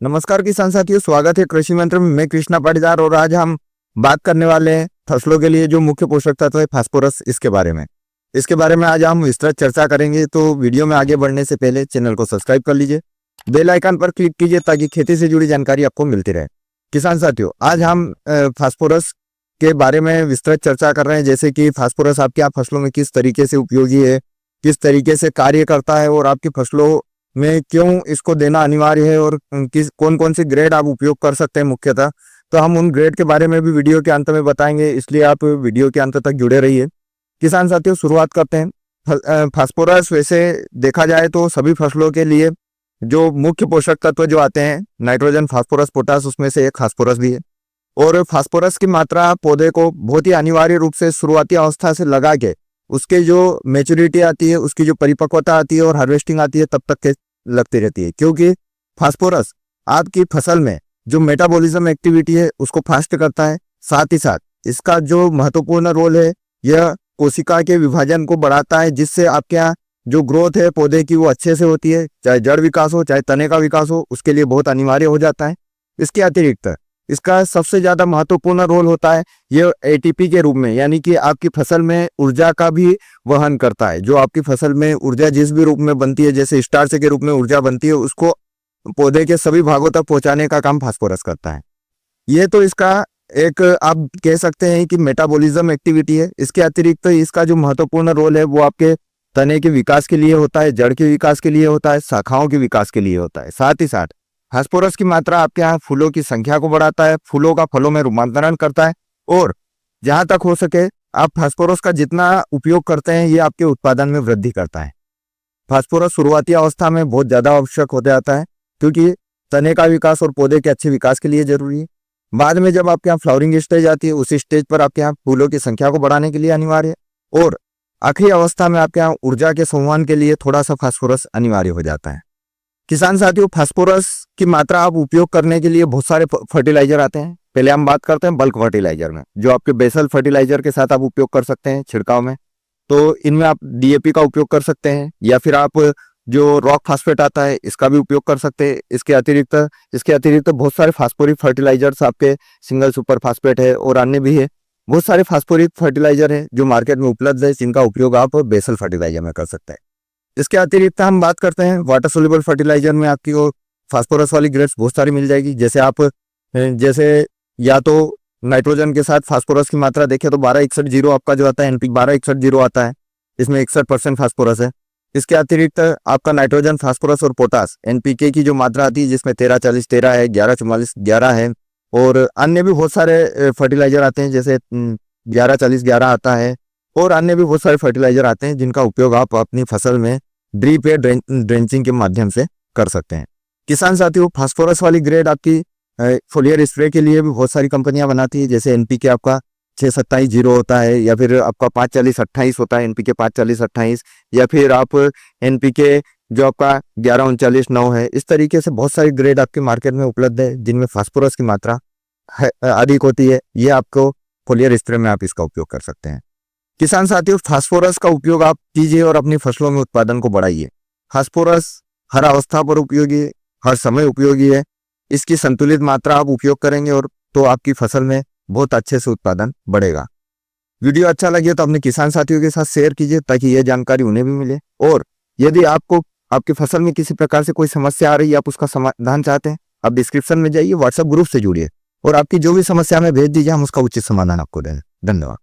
नमस्कार किसान साथियों, स्वागत है कृषि मंत्र में। मैं कृष्णा पाटीदार और आज हम बात करने वाले हैं फसलों के लिए जो मुख्य पोषक तत्व है फास्फोरस, इसके बारे में आज हम विस्तृत चर्चा करेंगे। तो वीडियो में आगे बढ़ने से पहले चैनल को सब्सक्राइब कर लीजिए, बेल आइकन पर क्लिक कीजिए ताकि खेती से जुड़ी जानकारी आपको मिलती रहे। किसान साथियों, आज हम फास्फोरस के बारे में विस्तृत चर्चा कर रहे हैं, जैसे कि फास्फोरस आपके यहाँ फसलों में किस तरीके से उपयोगी है, किस तरीके से कार्य करता है और आपकी फसलों में क्यों इसको देना अनिवार्य है और किस कौन कौन से ग्रेड आप उपयोग कर सकते हैं मुख्यतः। तो हम उन ग्रेड के बारे में भी वीडियो के अंत में बताएंगे, इसलिए आप वीडियो के अंत तक जुड़े रहिए। किसान साथियों, शुरुआत करते हैं। फास्फोरस वैसे देखा जाए तो सभी फसलों के लिए जो मुख्य पोषक तत्व जो आते हैं, नाइट्रोजन, फास्फोरस, पोटास, उसमें से एक फास्फोरस भी है। और फास्फोरस की मात्रा पौधे को बहुत ही अनिवार्य रूप से शुरुआती अवस्था से लगा के उसके जो मैच्योरिटी आती है, उसकी जो परिपक्वता आती है और हार्वेस्टिंग आती है, तब तक के लगती रहती है, क्योंकि फास्फोरस आपकी फसल में जो मेटाबॉलिज्म एक्टिविटी है उसको फास्ट करता है। साथ ही साथ इसका जो महत्वपूर्ण रोल है, यह कोशिका के विभाजन को बढ़ाता है, जिससे आपके यहाँ जो ग्रोथ है पौधे की वो अच्छे से होती है, चाहे जड़ विकास हो चाहे तने का विकास हो, उसके लिए बहुत अनिवार्य हो जाता है। इसके अतिरिक्त इसका सबसे ज्यादा महत्वपूर्ण रोल होता है ये एटीपी के रूप में, यानी कि आपकी फसल में ऊर्जा का भी वहन करता है। जो आपकी फसल में ऊर्जा जिस भी रूप में बनती है, जैसे स्टार्च के रूप में ऊर्जा बनती है, उसको पौधे के सभी भागों तक पहुंचाने का काम फास्फोरस करता है। ये तो इसका एक आप कह सकते हैं कि मेटाबॉलिज्म एक्टिविटी है। इसके अतिरिक्त इसका जो महत्वपूर्ण रोल है वो आपके तने के विकास के लिए होता है, जड़ के विकास के लिए होता है, शाखाओं के विकास के लिए होता है। साथ ही साथ फास्फोरस की मात्रा आपके यहाँ फूलों की संख्या को बढ़ाता है, फूलों का फलों में रूपांतरण करता है, और जहां तक हो सके आप फास्फोरस का जितना उपयोग करते हैं ये आपके उत्पादन में वृद्धि करता है। फास्फोरस शुरुआती अवस्था में बहुत ज्यादा आवश्यक हो जाता है, क्योंकि तने का विकास और पौधे के अच्छे विकास के लिए जरूरी है। बाद में जब आपके यहाँ फ्लावरिंग स्टेज आती है, उसी स्टेज पर आपके यहाँ फूलों की संख्या को बढ़ाने के लिए अनिवार्य है, और आखिरी अवस्था में आपके यहाँ ऊर्जा के संवहन के लिए थोड़ा सा फास्फोरस अनिवार्य हो जाता है। किसान साथियों, फास्फोरस की मात्रा आप उपयोग करने के लिए बहुत सारे फर्टिलाइजर आते हैं। पहले हम बात करते हैं बल्क फर्टिलाइजर में, जो आपके बेसल फर्टिलाइजर के साथ आप उपयोग कर सकते हैं छिड़काव में। तो इनमें आप डीएपी का उपयोग कर सकते हैं, या फिर आप जो रॉक फास्फेट आता है इसका भी उपयोग कर सकते हैं। इसके अतिरिक्त बहुत सारे फास्फोरिक फर्टिलाइजर्स आपके सिंगल सुपर फास्फेट है और अन्य भी है। बहुत सारे फास्फोरिक फर्टिलाइजर है जो मार्केट में उपलब्ध है, जिनका उपयोग आप बेसल फर्टिलाइजर में कर सकते हैं। इसके अतिरिक्त हम बात करते हैं वाटर सोल्यूबल फर्टिलाइजर में, आपकी वो फास्फोरस वाली ग्रेड्स बहुत सारी मिल जाएगी। जैसे या तो नाइट्रोजन के साथ फास्फोरस की मात्रा देखें तो 1261 आपका जो आता है NPK 1261 आता है, इसमें 61% फास्फोरस है। इसके अतिरिक्त आपका नाइट्रोजन, फास्फोरस और पोटास NPK की जो मात्रा आती है, जिसमें 1340 13 है, 1144 11 है, और अन्य भी बहुत सारे फर्टिलाइजर आते हैं, जैसे 1140 11 आता है, और अन्य भी बहुत सारे फर्टिलाइजर आते हैं जिनका उपयोग आप अपनी फसल में ड्रिप या ड्रेंचिंग के माध्यम से कर सकते हैं। किसान साथियों, फास्फोरस वाली ग्रेड आपकी फोलियर स्प्रे के लिए भी बहुत सारी कंपनियां बनाती है, जैसे NPK आपका 627 होता है, या फिर आपका 540-28 होता है, NPK 540-28, या फिर आप NPK जो आपका 1139 है। इस तरीके से बहुत सारी ग्रेड आपके मार्केट में उपलब्ध है जिनमें फास्फोरस की मात्रा अधिक होती है। ये आपको फोलियर स्प्रे में आप इसका उपयोग कर सकते हैं। किसान साथियों, फास्फोरस का उपयोग आप कीजिए और अपनी फसलों में उत्पादन को बढ़ाइए। फास्फोरस हर अवस्था पर उपयोगी है, हर समय उपयोगी है। इसकी संतुलित मात्रा आप उपयोग करेंगे और तो आपकी फसल में बहुत अच्छे से उत्पादन बढ़ेगा। वीडियो अच्छा लगे तो अपने किसान साथियों के साथ शेयर कीजिए ताकि यह जानकारी उन्हें भी मिले। और यदि आपको आपकी फसल में किसी प्रकार से कोई समस्या आ रही है, आप उसका समाधान चाहते हैं, आप डिस्क्रिप्शन में जाइए, व्हाट्सएप ग्रुप से जुड़िए और आपकी जो भी समस्या में भेज दीजिए, हम उसका उचित समाधान आपको देंगे। धन्यवाद।